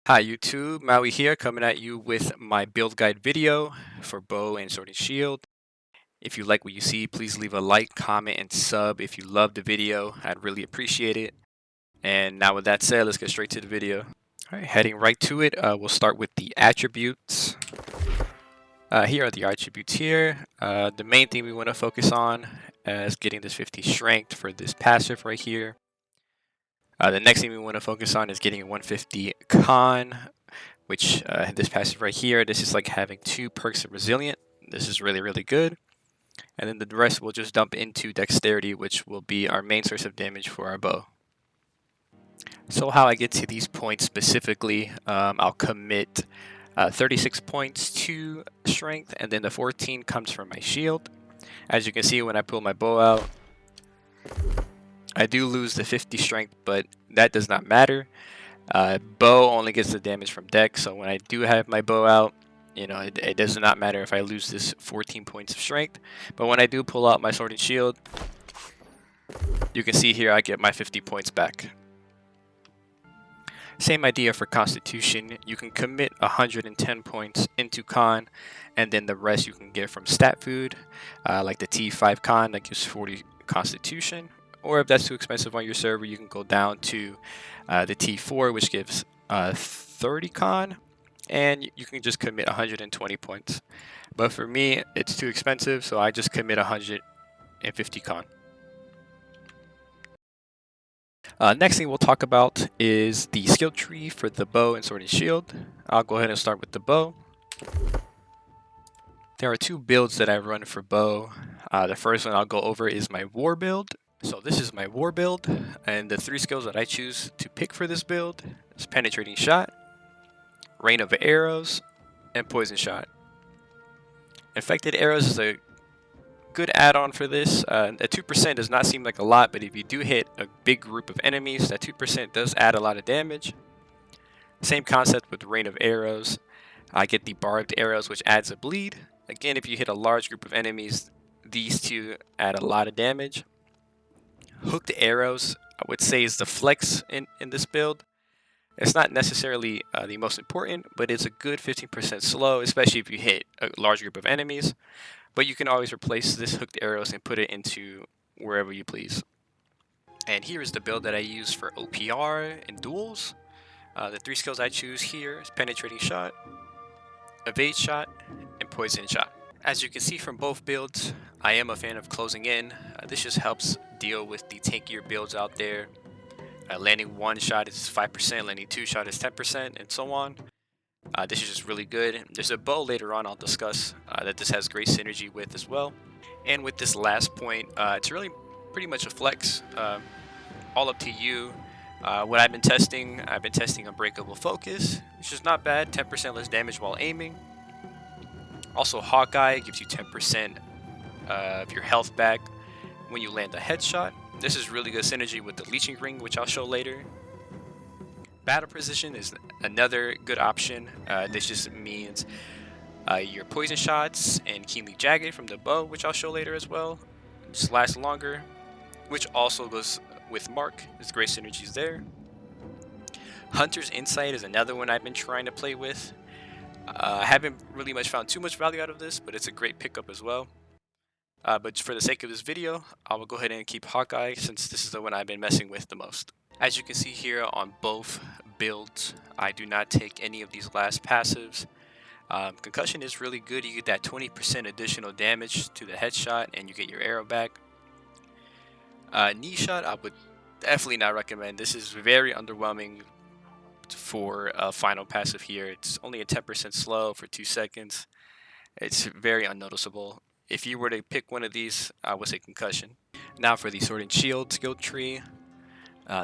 Hi YouTube, Maui here coming at you with my build guide video for bow and sword and shield. If you like what you see, please leave a like, comment, and sub if you love the video. I'd really appreciate it. And now with that said, let's get straight to the video. Alright, heading right to it, we'll start with the attributes. Here are the attributes here. The main thing we want to focus on is getting this 50 strength for this passive right here. The next thing we want to focus on is getting a 150 con, which this passive right here, this is like having 2 perks of resilient. This is really good. And then the rest will just dump into dexterity, which will be our main source of damage for our bow. So how I get to these points specifically, I'll commit 36 points to strength, and then the 14 comes from my shield. As you can see, when I pull my bow out, I do lose the 50 strength, but that does not matter. Bow only gets the damage from dex, so when I do have my bow out, it does not matter if I lose this 14 points of strength. But when I do pull out my sword and shield, you can see here I get my 50 points back. Same idea for constitution. You can commit 110 points into con, and then the rest you can get from stat food, like the T5 con that gives 40 constitution. Or if that's too expensive on your server, you can go down to the T4, which gives 30 con, and you can just commit 120 points. But for me, it's too expensive, so I just commit 150 con. Next thing we'll talk about is the skill tree for the bow and sword and shield. I'll go ahead and start with the bow. There are 2 builds that I run for bow. The first one I'll go over is my war build. So this is my war build, and the 3 skills that I choose to pick for this build is penetrating shot, rain of arrows, and poison shot. Infected arrows is a good add-on for this. At 2% does not seem like a lot, but if you do hit a big group of enemies, that 2% does add a lot of damage. Same concept with rain of arrows. I get the barbed arrows, which adds a bleed. Again, if you hit a large group of enemies, these 2 add a lot of damage. Hooked arrows, I would say, is the flex in this build. It's not necessarily the most important, but it's a good 15% slow, especially if you hit a large group of enemies. But you can always replace this hooked arrows and put it into wherever you please. And here is the build that I use for OPR and duels. The 3 skills I choose here is penetrating shot, evade shot, and poison shot. As you can see from both builds, I am a fan of closing in. This just helps deal with the tankier builds out there. Landing 1 shot is 5%, landing 2 shot is 10%, and so on. This is just really good. There's a bow later on I'll discuss that this has great synergy with as well. And with this last point, it's really pretty much a flex. All up to you. What I've been testing Unbreakable Focus, which is not bad, 10% less damage while aiming. Also, Hawkeye gives you 10% of your health back when you land a headshot. This is really good synergy with the Leeching Ring, which I'll show later. Battle Precision is another good option. This just means your poison shots and Keenly Jagged from the bow, which I'll show later as well, just last longer, which also goes with Mark. There's great synergies there. Hunter's Insight is another one I've been trying to play with. I haven't really found too much value out of this, but it's a great pickup as well. But for the sake of this video, I will go ahead and keep Hawkeye, since this is the one I've been messing with the most. As you can see here on both builds, I do not take any of these last passives. Concussion is really good. You get that 20% additional damage to the headshot, and you get your arrow back. Knee shot, I would definitely not recommend. This is very underwhelming for a final passive here. It's only a 10% slow for 2 seconds. It's very unnoticeable. If you were to pick one of these, I would say concussion. Now for the sword and shield skill tree,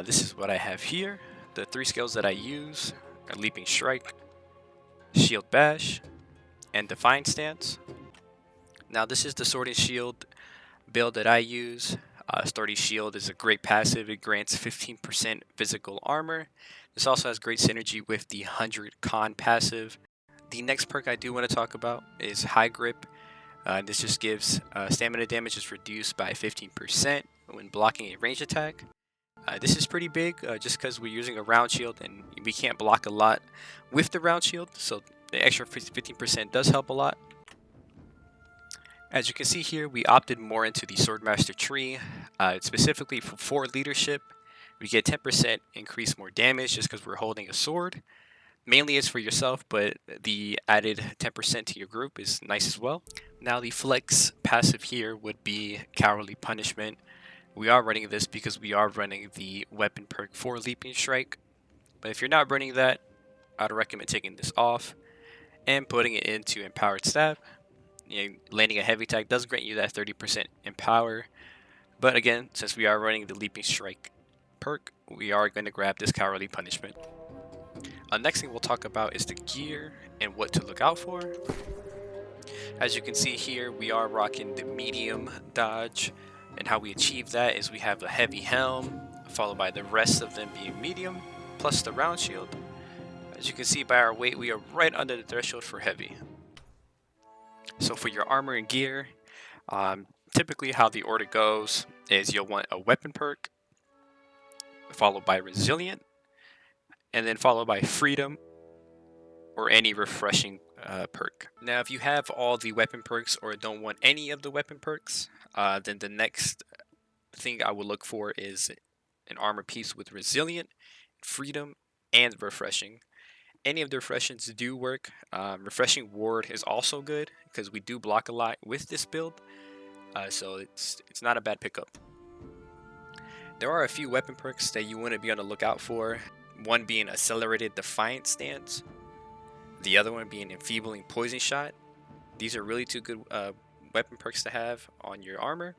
this is what I have here. The 3 skills that I use are leaping strike, shield bash, and defiant stance. Now this is the sword and shield build that I use. Sturdy shield is a great passive. It grants 15% physical armor. This also has great synergy with the 100 con passive. The next perk I do want to talk about is high grip. This just gives stamina damage is reduced by 15% when blocking a range attack. This is pretty big just because we're using a round shield and we can't block a lot with the round shield, so the extra 15% does help a lot. As you can see here, we opted more into the Swordmaster tree, specifically for leadership. We get 10% increase more damage just because we're holding a sword. Mainly it's for yourself, but the added 10% to your group is nice as well. Now the flex passive here would be Cowardly Punishment. We are running this because we are running the weapon perk for Leaping Strike. But if you're not running that, I'd recommend taking this off and putting it into Empowered Stab. Landing a heavy attack does grant you that 30% empower. But again, since we are running the Leaping Strike perk, we are going to grab this Cowardly Punishment. Next thing we'll talk about is the gear and what to look out for. As you can see here, we are rocking the medium dodge, and how we achieve that is we have a heavy helm, followed by the rest of them being medium, plus the round shield. As you can see by our weight, we are right under the threshold for heavy. So for your armor and gear, typically how the order goes is you'll want a weapon perk, followed by resilient, and then followed by freedom or any refreshing perk. Now if you have all the weapon perks or don't want any of the weapon perks, then the next thing I would look for is an armor piece with resilient, freedom, and refreshing. Any of the refreshings do work. Refreshing ward is also good because we do block a lot with this build, so it's not a bad pickup. There are a few weapon perks that you want to be on the lookout for. One being Accelerated Defiant Stance, the other one being Enfeebling Poison Shot. These are really two good weapon perks to have on your armor.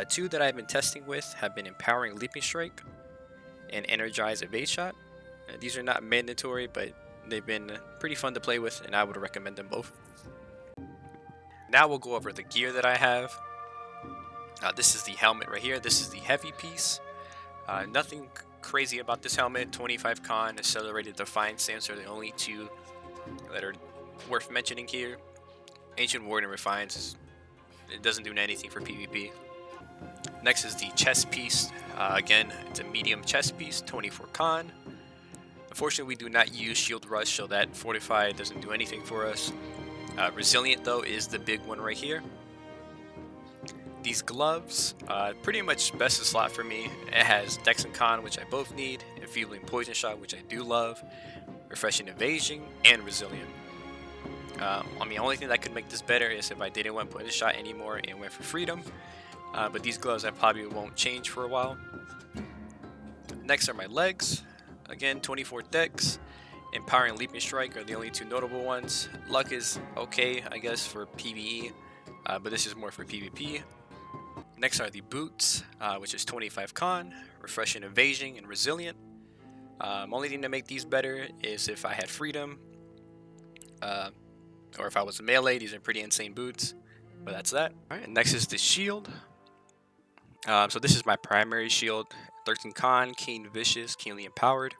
Two that I've been testing with have been Empowering Leaping Strike and Energize Evade Shot. These are not mandatory, but they've been pretty fun to play with, and I would recommend them both. Now we'll go over the gear that I have. This is the helmet right here. This is the heavy piece. Nothing crazy about this helmet. 25 con, Accelerated Defiant Stance are the only two that are worth mentioning here. Ancient Warden Refines, it doesn't do anything for PvP. Next is the chest piece. Again, it's a medium chest piece, 24 con. Unfortunately, we do not use Shield Rush, so that Fortify doesn't do anything for us. Resilient, though, is the big one right here. These gloves, pretty much best of slot for me. It has Dex and Con, which I both need, Enfeebling Poison Shot, which I do love, Refreshing Evasion, and Resilient. The only thing that could make this better is if I didn't want Poison Shot anymore and went for Freedom. But these gloves I probably won't change for a while. Next are my legs. Again, 24 Dex. Empowering Leaping Strike are the only two notable ones. Luck is okay, I guess, for PvE, but this is more for PvP. Next are the boots, which is 25 con, Refreshing Evasion, and Resilient. Only thing to make these better is if I had Freedom, or if I was a melee. These are pretty insane boots, but that's that. All right, next is the shield. So this is my primary shield, 13 con, Keen Vicious, Keenly Empowered.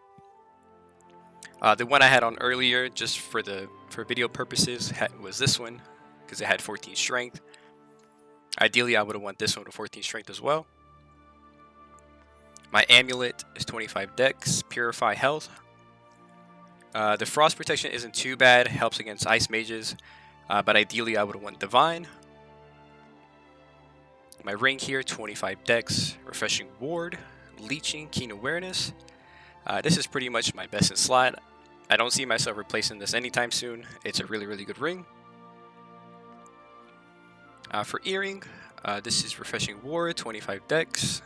The one I had on earlier, just for video purposes, was this one, because it had 14 strength. Ideally, I would have want this one with 14 strength as well. My amulet is 25 dex, Purify Health. The frost protection isn't too bad, helps against ice mages, but ideally I would want Divine. My ring here, 25 dex, Refreshing Ward, Leeching, Keen Awareness. This is pretty much my best in slot. I don't see myself replacing this anytime soon. It's a really, really good ring. For earring, this is Refreshing Ward, 25 dex,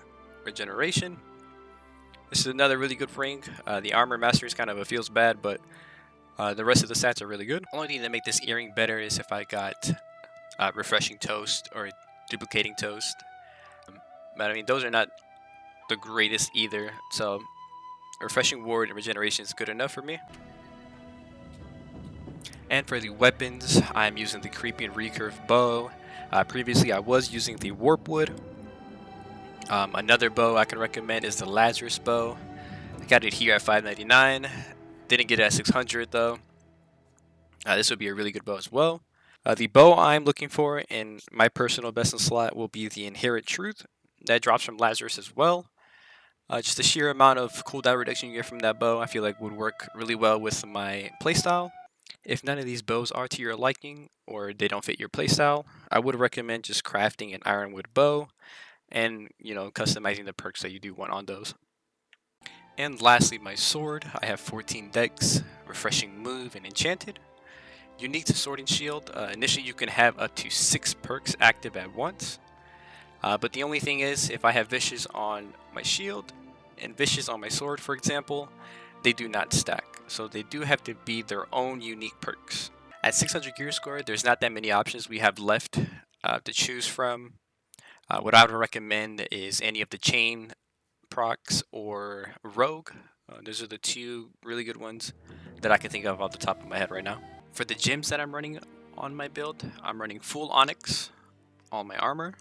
Regeneration. This is another really good ring. The Armor Master is kind of feels bad, but the rest of the stats are really good. Only thing that make this earring better is if I got Refreshing Toast or Duplicating Toast. But I mean, those are not the greatest either, so Refreshing Ward and Regeneration is good enough for me. And for the weapons, I'm using the Creeping Recurve Bow. Previously, I was using the Warpwood. Another bow I can recommend is the Lazarus Bow. I got it here at $5.99. Didn't get it at $600 though. This would be a really good bow as well. The bow I'm looking for in my personal best in slot will be the Inherent Truth. That drops from Lazarus as well. Just the sheer amount of cooldown reduction you get from that bow, I feel like would work really well with my playstyle. If none of these bows are to your liking or they don't fit your playstyle, I would recommend just crafting an ironwood bow and, customizing the perks that you do want on those. And lastly, my sword. I have 14 decks, refreshing move, and enchanted. Unique to sword and shield, initially you can have up to 6 perks active at once. But the only thing is, if I have vicious on my shield and vicious on my sword, for example, they do not stack. So they do have to be their own unique perks. At 600 gear score, there's not that many options we have left to choose from. What I would recommend is any of the chain procs or rogue. Those are the two really good ones that I can think of off the top of my head right now. For the gems that I'm running on my build, I'm running full onyx on my armor,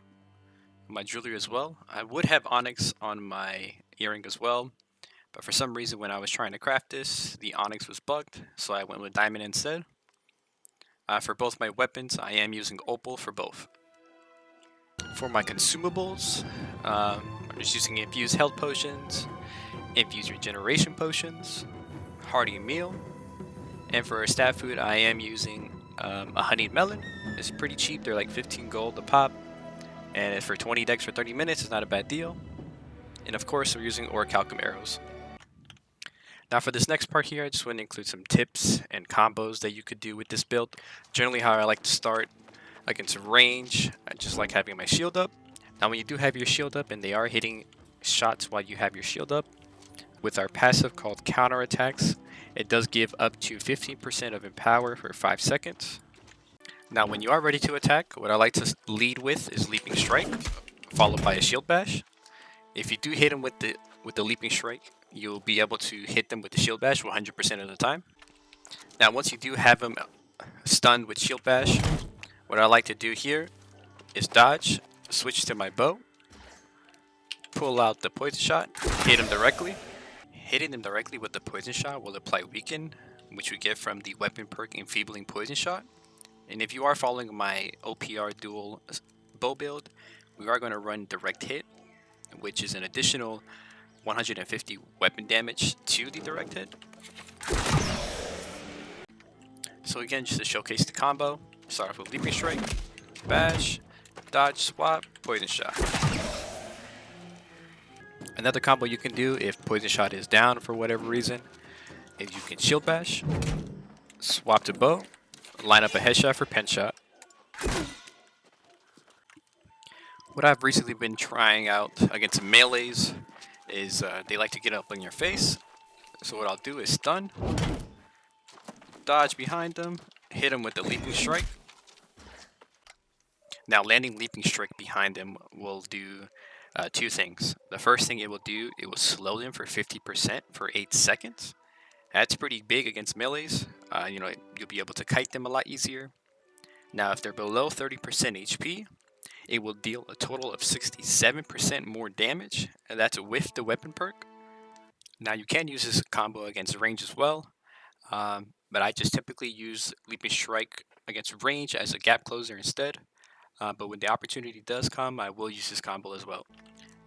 my jewelry as well. I would have onyx on my earring as well, but for some reason when I was trying to craft this, the onyx was bugged, so I went with diamond instead. For both my weapons, I am using opal for both. For my consumables, I'm just using infused health potions, infused regeneration potions, hearty meal, and for stat food, I am using a honeyed melon. It's pretty cheap, they're like 15 gold a pop, and for 20 decks for 30 minutes, it's not a bad deal. And of course, we're using orichalcum arrows. Now for this next part here, I just want to include some tips and combos that you could do with this build. Generally how I like to start against range, I just like having my shield up. Now when you do have your shield up and they are hitting shots while you have your shield up, with our passive called counterattacks, it does give up to 15% of empower for 5 seconds. Now when you are ready to attack, what I like to lead with is Leaping Strike, followed by a Shield Bash. If you do hit him with the Leaping Strike, you'll be able to hit them with the Shield Bash 100% of the time. Now once you do have him stunned with Shield Bash, what I like to do here is dodge, switch to my bow, pull out the poison shot, hit him directly. Hitting them directly with the poison shot will apply weaken, which we get from the weapon perk enfeebling poison shot. And if you are following my OPR dual bow build, we are going to run direct hit, which is an additional 150 weapon damage to the direct hit. So again, just to showcase the combo, start off with Leaping Strike, Bash, Dodge, Swap, Poison Shot. Another combo you can do if Poison Shot is down for whatever reason is you can Shield Bash, swap to Bow, line up a Headshot for Pen Shot. What I've recently been trying out against melees is they like to get up in your face. So what I'll do is stun, dodge behind them, hit them with the Leaping Strike. Now landing Leaping Strike behind them will do two things. The first thing it will do, it will slow them for 50% for 8 seconds. That's pretty big against melees. You'll be able to kite them a lot easier. Now if they're below 30% HP, it will deal a total of 67% more damage, and that's with the weapon perk. Now you can use this combo against range as well, but I just typically use Leaping Strike against range as a gap closer instead. But when the opportunity does come, I will use this combo as well.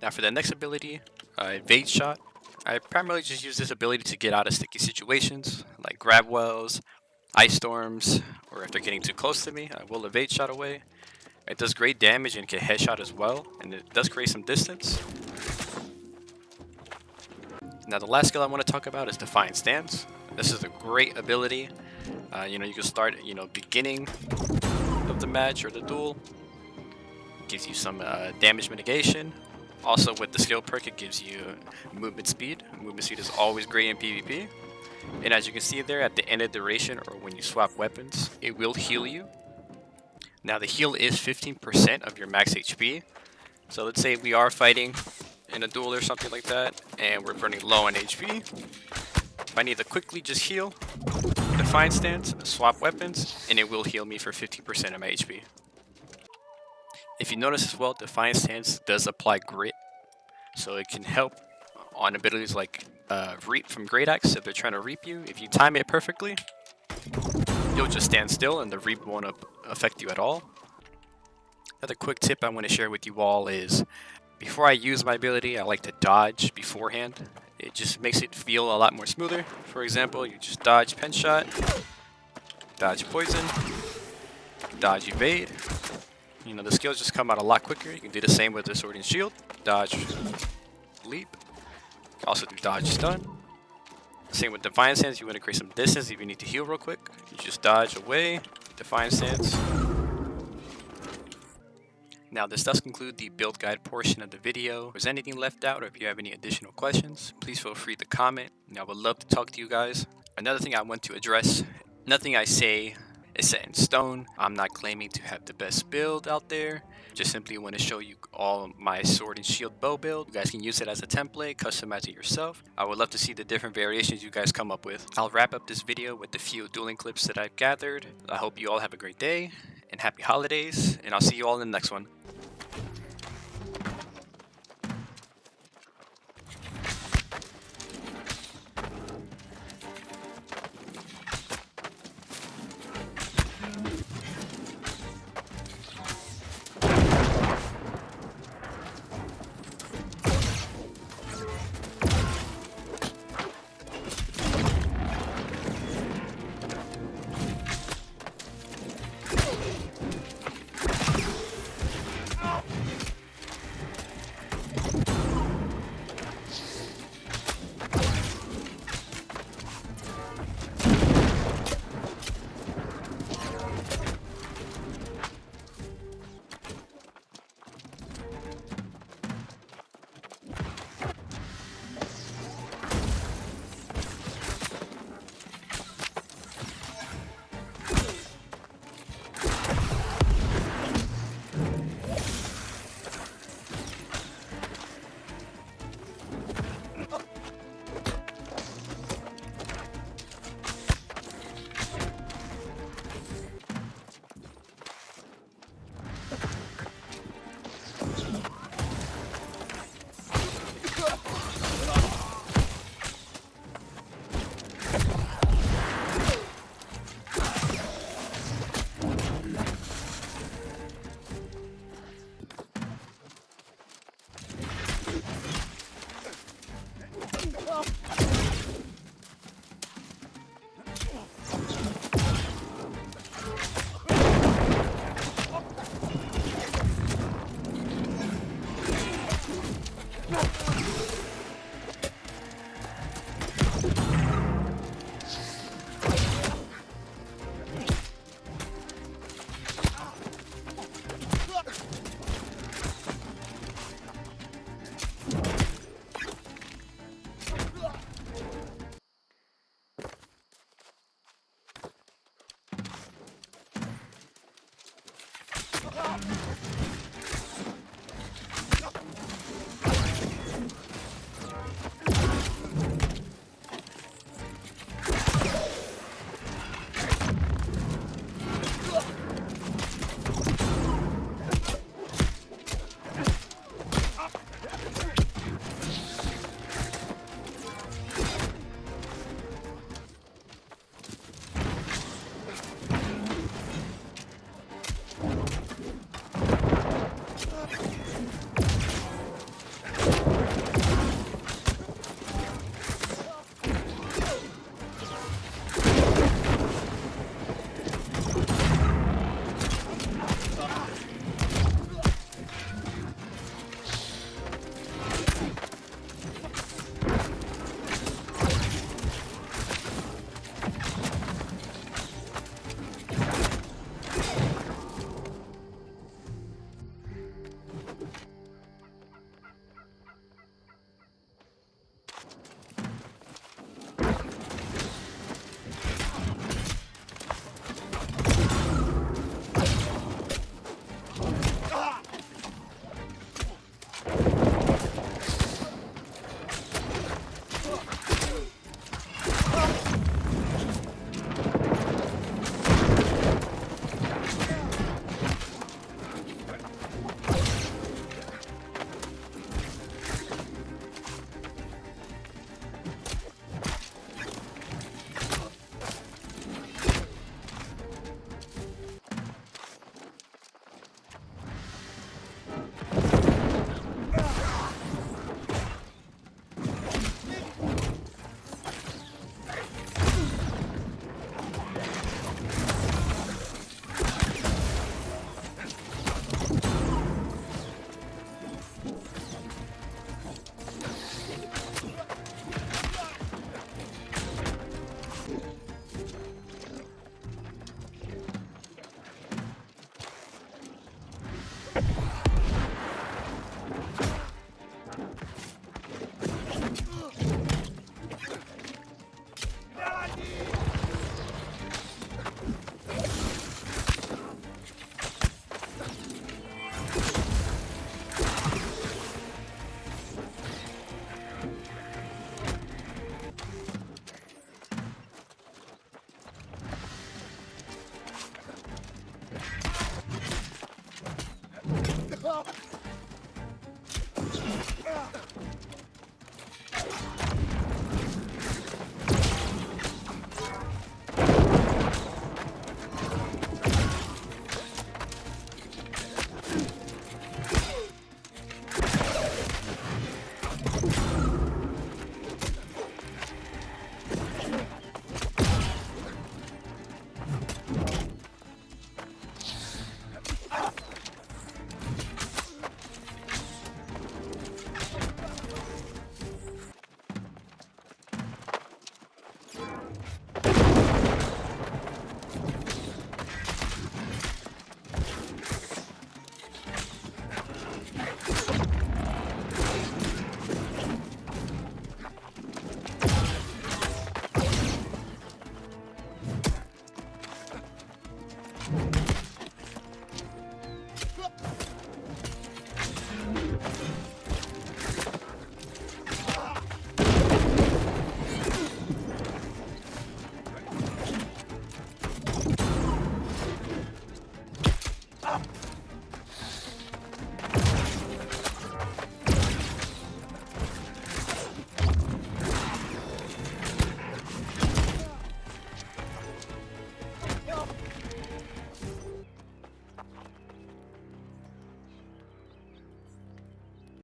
Now for the next ability, Evade Shot. I primarily just use this ability to get out of sticky situations, like grab wells, ice storms, or if they're getting too close to me, I will Evade Shot away. It does great damage and can headshot as well, and it does create some distance. Now the last skill I want to talk about is Defiant Stance. This is a great ability. You can start, beginning of the match or the duel. It gives you some damage mitigation. Also with the skill perk, it gives you movement speed. Movement speed is always great in PvP. And as you can see there, at the end of duration or when you swap weapons, it will heal you. Now the heal is 15% of your max HP. So let's say we are fighting in a duel or something like that, and we're running low on HP. If I need to quickly just heal, Defiant Stance, swap weapons, and it will heal me for 50% of my HP. If you notice as well, Defiant Stance does apply grit, so it can help on abilities like Reap from Great Axe. If they're trying to reap you, if you time it perfectly, you'll just stand still and the reap won't affect you at all. Another quick tip I want to share with you all is Before I use my ability, I like to dodge beforehand. It just makes it feel a lot more smoother. For example, you just dodge pen shot, dodge poison, dodge evade. You know, the skills just come out a lot quicker. You can do the same with the sword and shield. Dodge, leap. You can also do dodge stun. Same with Defiant Stance. You want to create some distance if you need to heal real quick. You just dodge away, Defiant Stance. Now this does conclude the build guide portion of the video. If there's anything left out or if you have any additional questions, please feel free to comment. I would love to talk to you guys. Another thing I want to address, nothing I say is set in stone. I'm not claiming to have the best build out there. Just simply want to show you all my sword and shield bow build. You guys can use it as a template, customize it yourself. I would love to see the different variations you guys come up with. I'll wrap up this video with the few dueling clips that I've gathered. I hope you all have a great day and happy holidays, and I'll see you all in the next one.